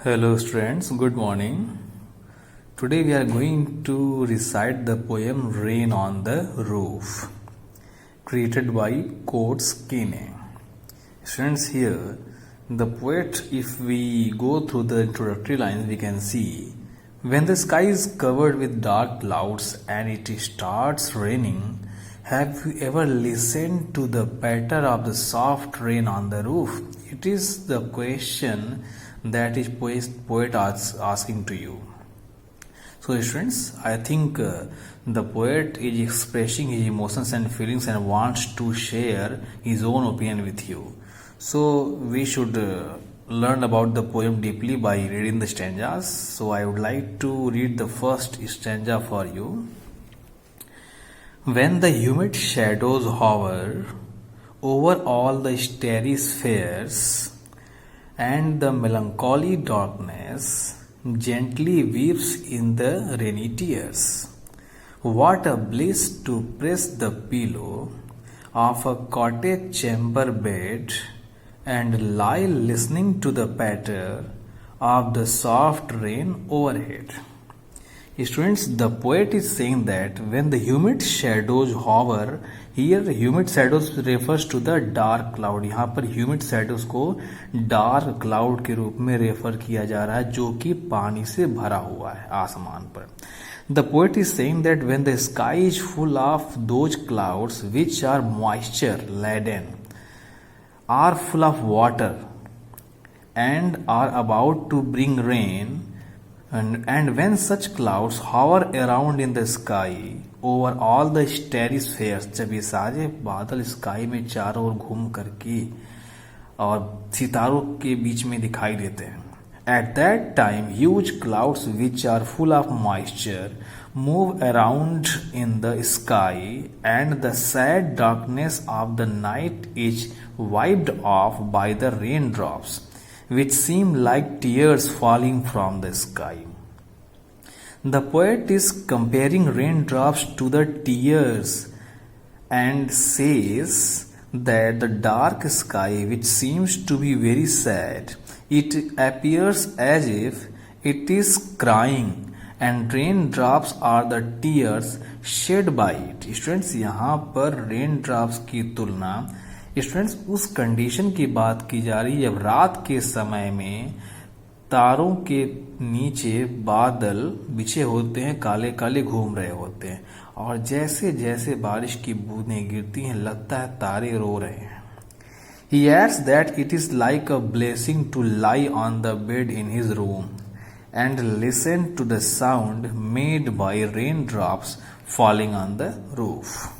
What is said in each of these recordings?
Hello students, good morning. Today we are going to recite the poem Rain on the Roof, created by Coates Kine. Students, here the poet, if we go through the introductory lines, we can see when the sky is covered with dark clouds and it starts raining, have you ever listened to the patter of the soft rain on the roof? It is the question that is poet asking to you. So students, I think the poet is expressing his emotions and feelings and wants to share his own opinion with you. So we should learn about the poem deeply by reading the stanzas. So I would like to read the first stanza for you. When the humid shadows hover over all the starry spheres, and the melancholy darkness gently weeps in the rainy tears. What a bliss to press the pillow of a cottage chamber bed and lie listening to the patter of the soft rain overhead. Students, the poet is saying that when the humid shadows hover, here humid shadows refers to the dark cloud. यहाँ पर humid shadows को dark cloud के रूप में refer किया जा रहा है जो कि पानी से भरा हुआ है आसमान पर. The poet is saying that when the sky is full of those clouds which are moisture laden, are full of water and are about to bring rain, and when such clouds hover around in the sky over all the starry spheres, जब ये सारे बादल sky में चारों ओर घूम करके और सितारों के बीच में दिखाई देते हैं, at that time huge clouds which are full of moisture move around in the sky and the sad darkness of the night is wiped off by the raindrops which seem like tears falling from the sky. The poet is comparing raindrops to the tears and says that the dark sky, which seems to be very sad, it appears as if it is crying and raindrops are the tears shed by it. Students, यहाँ पर raindrops की तुलना students उस condition की बात की जा रही है जब रात के समय में तारों के नीचे बादल बिछे होते हैं, काले काले घूम रहे होते हैं और जैसे जैसे बारिश की बूंदें गिरती हैं लगता है तारे रो रहे हैं. He adds that it is like a blessing to lie on the bed in his room and listen to the sound made by raindrops falling on the roof.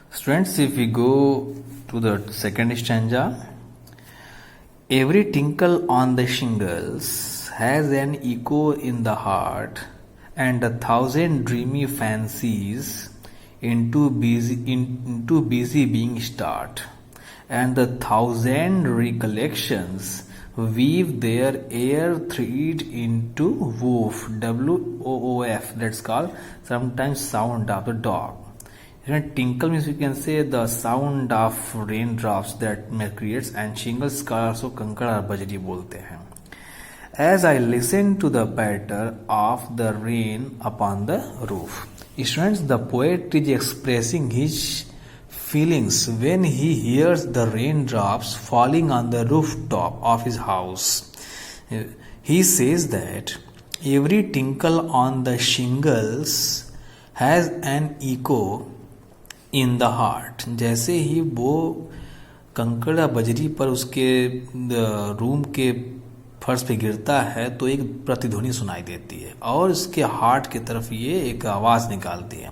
Students, if we go to the second stanza, every tinkle on the shingles has an echo in the heart, and 1,000 dreamy fancies into busy being start, and the 1,000 recollections weave their air thread into woof, WOOF, that's called sometimes sound of the dog. Tinkle means we can say the sound of raindrops that creates, and shingles का also कंकड़ और बजरी बोलते हैं. As I listen to the patter of the rain upon the roof. Students, the poet is expressing his feelings when he hears the raindrops falling on the rooftop of his house. He says that every tinkle on the shingles has an echo in the heart. जैसे ही वो कंकड़ बजरी पर उसके room के फर्श पे गिरता है तो एक प्रतिध्वनि सुनाई देती है और उसके हार्ट की तरफ ये एक आवाज निकालती है.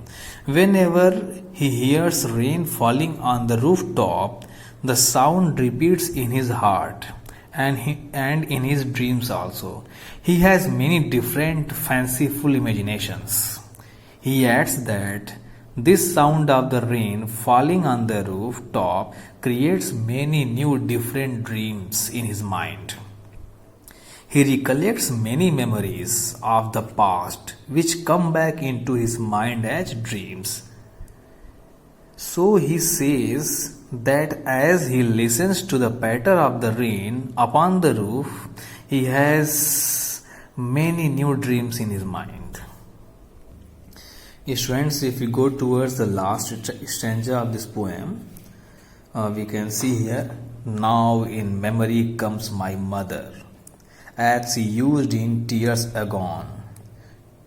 When ever he hears rain falling on the roof top the sound repeats in his heart and in his dreams also. He has many different fanciful imaginations. He adds that this sound of the rain falling on the rooftop creates many new different dreams in his mind. He recollects many memories of the past which come back into his mind as dreams. So he says that as he listens to the patter of the rain upon the roof, he has many new dreams in his mind. Students, if we go towards the last stanza of this poem, we can see here, now in memory comes my mother, as she used in tears agone,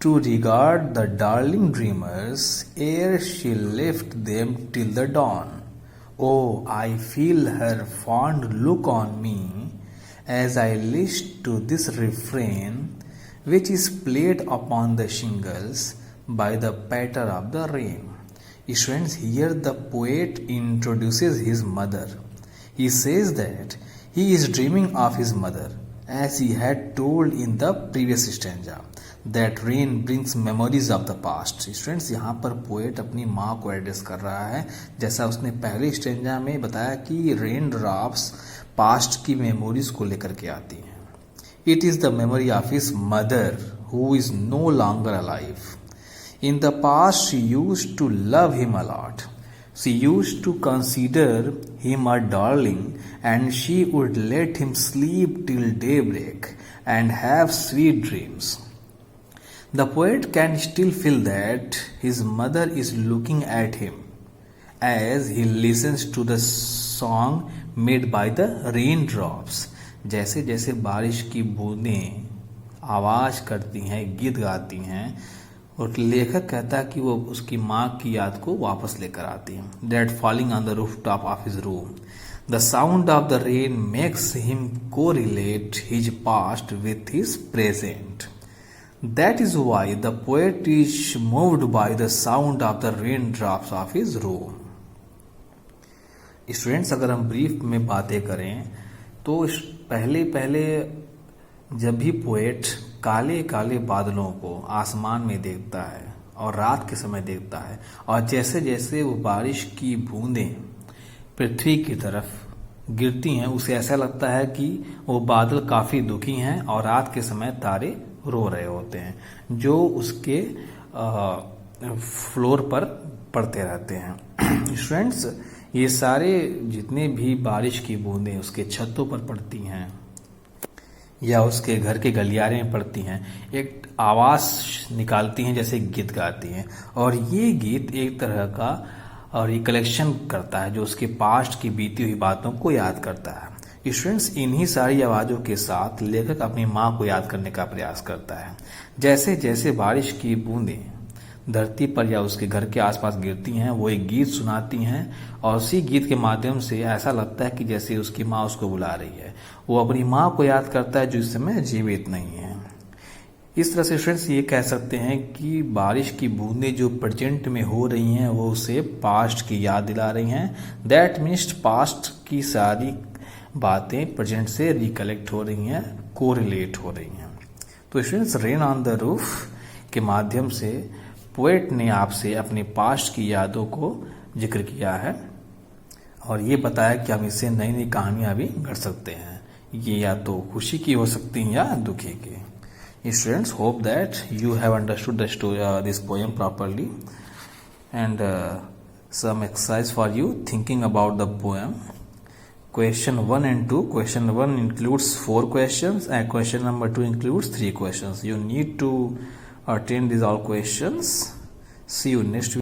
to regard the darling dreamers ere she left them till the dawn. Oh, I feel her fond look on me as I list to this refrain, which is played upon the shingles by the patter of the rain. Students, here the poet introduces his mother. He says that he is dreaming of his mother, as he had told in the previous stanza, that rain brings memories of the past. Students, यहाँ पर poet अपनी माँ को address कर रहा है, जैसा उसने पहले स्टेंजा में बताया कि रेन ड्रॉप्स पास्ट की मेमोरीज को लेकर के आती हैं. It is the memory of his mother who is no longer alive. In the past, she used to love him a lot. She used to consider him a darling, and she would let him sleep till daybreak and have sweet dreams. The poet can still feel that his mother is looking at him as he listens to the song made by the raindrops. जैसे जैसे बारिश की बूंदें आवाज करती हैं, गीत गाती हैं, और लेखक कहता है कि वो उसकी माँ की याद को वापस लेकर आती है. That falling on the rooftop of his room, the sound of the rain makes him correlate his past with his present. That is why the poet is moved by the sound of the raindrops of his room. Students, अगर हम brief में बातें करें तो पहले जब भी poet काले काले बादलों को आसमान में देखता है और रात के समय देखता है, और जैसे जैसे वो बारिश की बूंदें पृथ्वी की तरफ गिरती हैं, उसे ऐसा लगता है कि वो बादल काफी दुखी हैं और रात के समय तारे रो रहे होते हैं जो उसके फ्लोर पर पड़ते रहते हैं. स्टूडेंट्स, ये सारे जितने भी बारिश की बूंदें उसके छतों पर पड़ती हैं या उसके घर के गलियारे में पड़ती हैं, एक आवाज निकालती हैं, जैसे गीत गाती हैं, और ये गीत एक तरह का रिकलेक्शन करता है जो उसके पास्ट की बीती हुई बातों को याद करता है. स्टूडेंट्स, इन्हीं सारी आवाजों के साथ लेखक अपनी माँ को याद करने का प्रयास करता है. जैसे जैसे बारिश की बूंदें धरती पर या उसके घर के आसपास गिरती हैं, वो एक गीत सुनाती हैं, और उसी गीत के माध्यम से ऐसा लगता है कि जैसे उसकी माँ उसको बुला रही है. वो अपनी माँ को याद करता है जो इस समय जीवित नहीं है. इस तरह से स्टूडेंट्स ये कह सकते हैं कि बारिश की बूंदें जो प्रेजेंट में हो रही हैं वो उसे पास्ट की याद दिला रही हैं. दैट मीन्स पास्ट की सारी बातें प्रेजेंट से रिकलेक्ट हो रही हैं, कोरिलेट हो रही हैं. तो students, rain on the roof के माध्यम से पोएट ने आपसे अपने पास्ट की यादों को जिक्र किया है और ये बताया कि हम इससे नई नई कहानियां भी गढ़ सकते हैं. ये या तो खुशी की हो सकती हैं या दुखी की. Students, hope that you have understood this poem properly, and some exercise for you thinking about the poem. Question 1 and 2. Question 1 includes 4 questions and question number 2 includes 3 questions. You need to attend these all questions. See you next week.